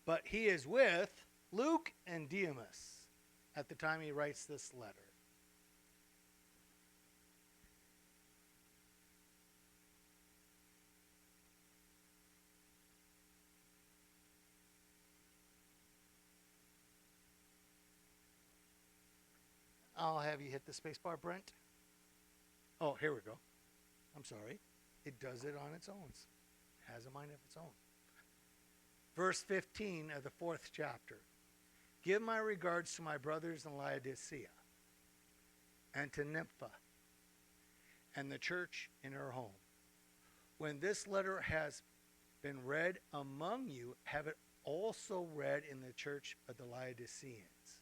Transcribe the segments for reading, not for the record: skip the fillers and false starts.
But he is with Luke and Demas at the time he writes this letter. I'll have you hit the spacebar, Brent. Oh, here we go. I'm sorry. It does it on its own. It has a mind of its own. Verse 15 of the 4th chapter. Give my regards to my brothers in Laodicea and to Nympha and the church in her home. When this letter has been read among you, have it also read in the church of the Laodiceans.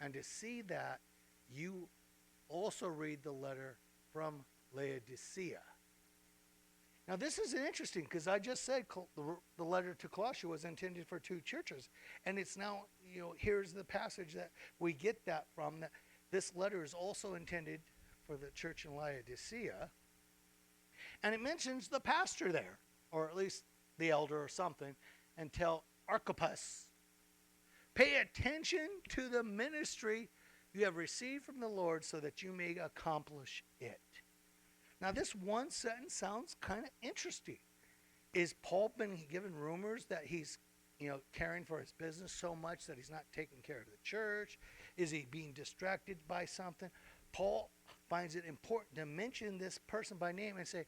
And to see that you also read the letter from Laodicea. Now this is interesting because I just said the letter to Colossae was intended for 2 churches, and it's now, here's the passage that we get that from, that this letter is also intended for the church in Laodicea, and it mentions the pastor there, or at least the elder or something, and tell Archippus, pay attention to the ministry you have received from the Lord so that you may accomplish it. Now, this one sentence sounds kind of interesting. Is Paul been given rumors that he's, caring for his business so much that he's not taking care of the church? Is he being distracted by something? Paul finds it important to mention this person by name and say,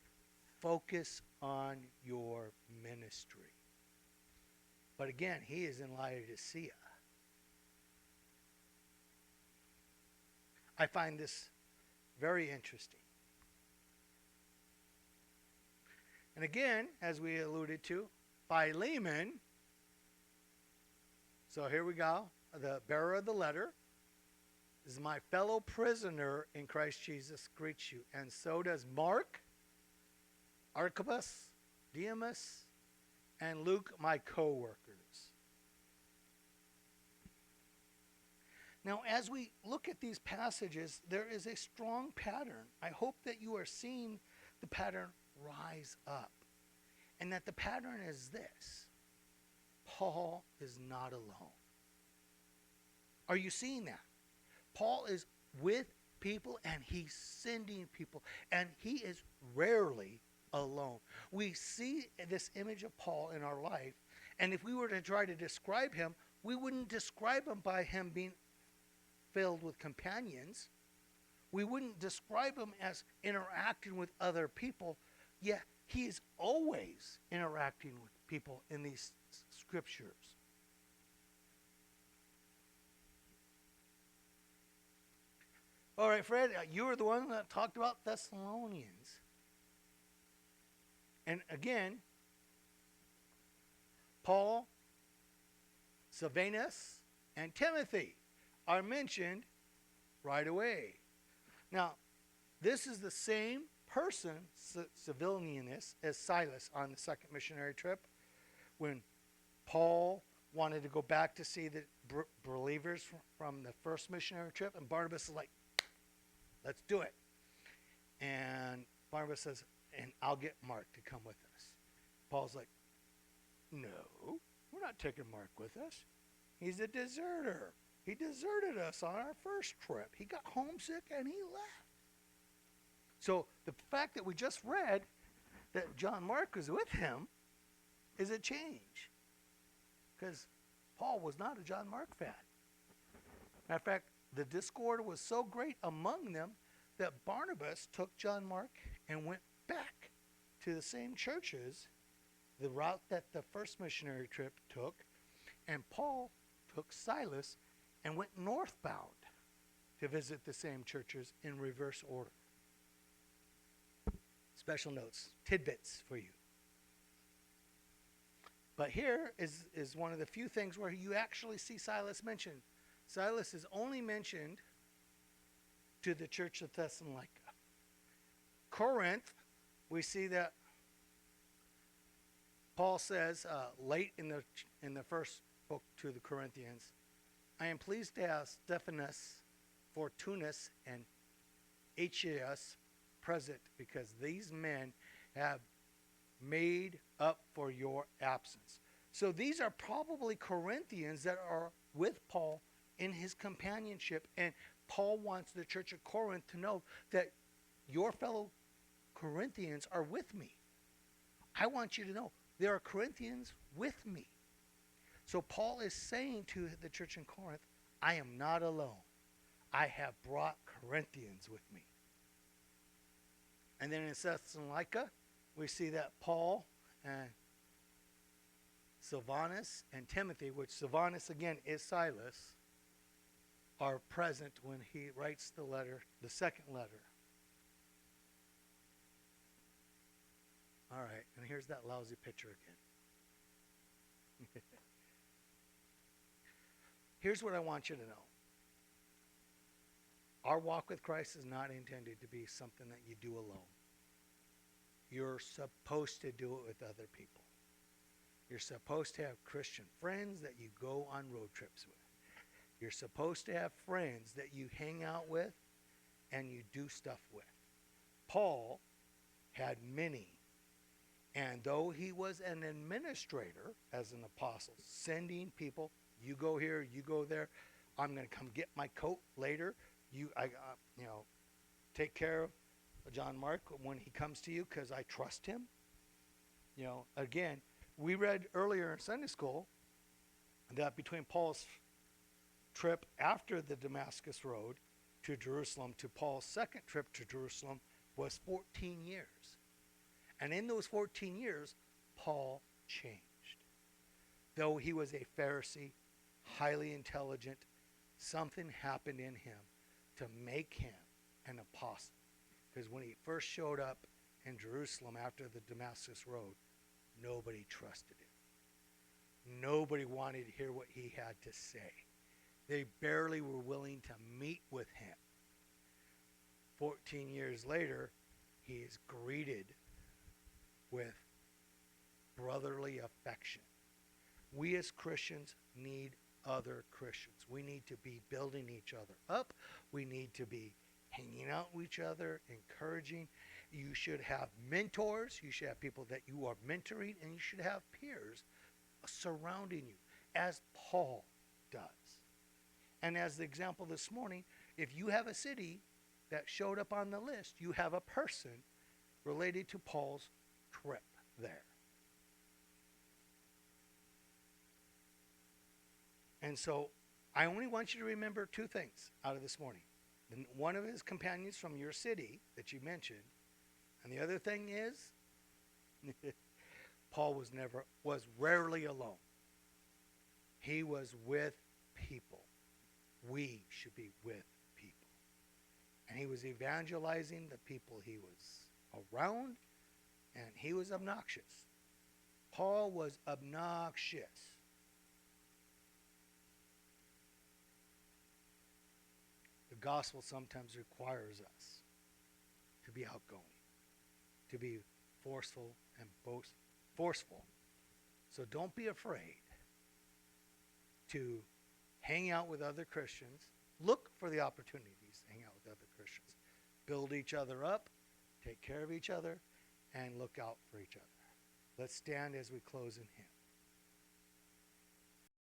focus on your ministry. But again, he is in Laodicea. I find this very interesting. And again, as we alluded to, Philemon, so here we go, the bearer of the letter, is my fellow prisoner in Christ Jesus, greets you. And so does Mark, Archippus, Demas, and Luke, my co-workers. Now, as we look at these passages, there is a strong pattern. I hope that you are seeing the pattern rise up. And that the pattern is this: Paul is not alone. Are you seeing that? Paul is with people and he's sending people, and he is rarely alone. We see this image of Paul in our life, and if we were to try to describe him, we wouldn't describe him by him being filled with companions. We wouldn't describe him as interacting with other people. Yet he is always interacting with people in these scriptures. All right, Fred, you were the one that talked about Thessalonians. And again, Paul, Silvanus, and Timothy are mentioned right away. Now, this is the same person, Silvanus, as Silas on the second missionary trip, when Paul wanted to go back to see the believers from the first missionary trip, and Barnabas is like, let's do it. And Barnabas says, and I'll get Mark to come with us. Paul's like, no, we're not taking Mark with us. He's a deserter. He deserted us on our first trip. He got homesick and he left. So the fact that we just read that John Mark was with him is a change. Because Paul was not a John Mark fan. Matter of fact, the discord was so great among them that Barnabas took John Mark and went back to the same churches, the route that the first missionary trip took, and Paul took Silas and went northbound to visit the same churches in reverse order. Special notes, tidbits for you. But here is one of the few things where you actually see Silas mentioned. Silas is only mentioned to the church of Thessalonica. Corinth, we see that Paul says late in the first book to the Corinthians, I am pleased to have Stephanas, Fortunus, and Achaeus present, because these men have made up for your absence. So these are probably Corinthians that are with Paul in his companionship. And Paul wants the church of Corinth to know that your fellow Corinthians are with me. I want you to know there are Corinthians with me. So Paul is saying to the church in Corinth, I am not alone. I have brought Corinthians with me. And then in Thessalonica, we see that Paul and Silvanus and Timothy, which Silvanus again is Silas, are present when he writes the letter, the second letter. All right, and here's that lousy picture again. Here's what I want you to know. Our walk with Christ is not intended to be something that you do alone. You're supposed to do it with other people. You're supposed to have Christian friends that you go on road trips with. You're supposed to have friends that you hang out with and you do stuff with. Paul had many. And though he was an administrator as an apostle, sending people, you go here, you go there, I'm going to come get my coat later. Take care of John Mark when he comes to you because I trust him. Again, we read earlier in Sunday school that between Paul's trip after the Damascus Road to Jerusalem to Paul's second trip to Jerusalem was 14 years. And in those 14 years, Paul changed. Though he was a Pharisee, highly intelligent, something happened in him to make him an apostle. Because when he first showed up in Jerusalem after the Damascus Road, nobody trusted him. Nobody wanted to hear what he had to say. They barely were willing to meet with him. 14 years later, he is greeted with brotherly affection. We as Christians need other Christians. We need to be building each other up. We need to be hanging out with each other, encouraging. You should have mentors. You should have people that you are mentoring, and you should have peers surrounding you, as Paul does. And as the example this morning, if you have a city that showed up on the list, you have a person related to Paul's trip there. And so I only want you to remember two things out of this morning. One of his companions from your city that you mentioned, and the other thing is Paul was rarely alone. He was with people. We should be with people. And he was evangelizing the people he was around, and he was obnoxious. Paul was obnoxious. The gospel sometimes requires us to be outgoing, to be forceful and forceful. So don't be afraid to hang out with other Christians. Look for the opportunities to hang out with other Christians. Build each other up, take care of each other, and look out for each other. Let's stand as we close in hymn.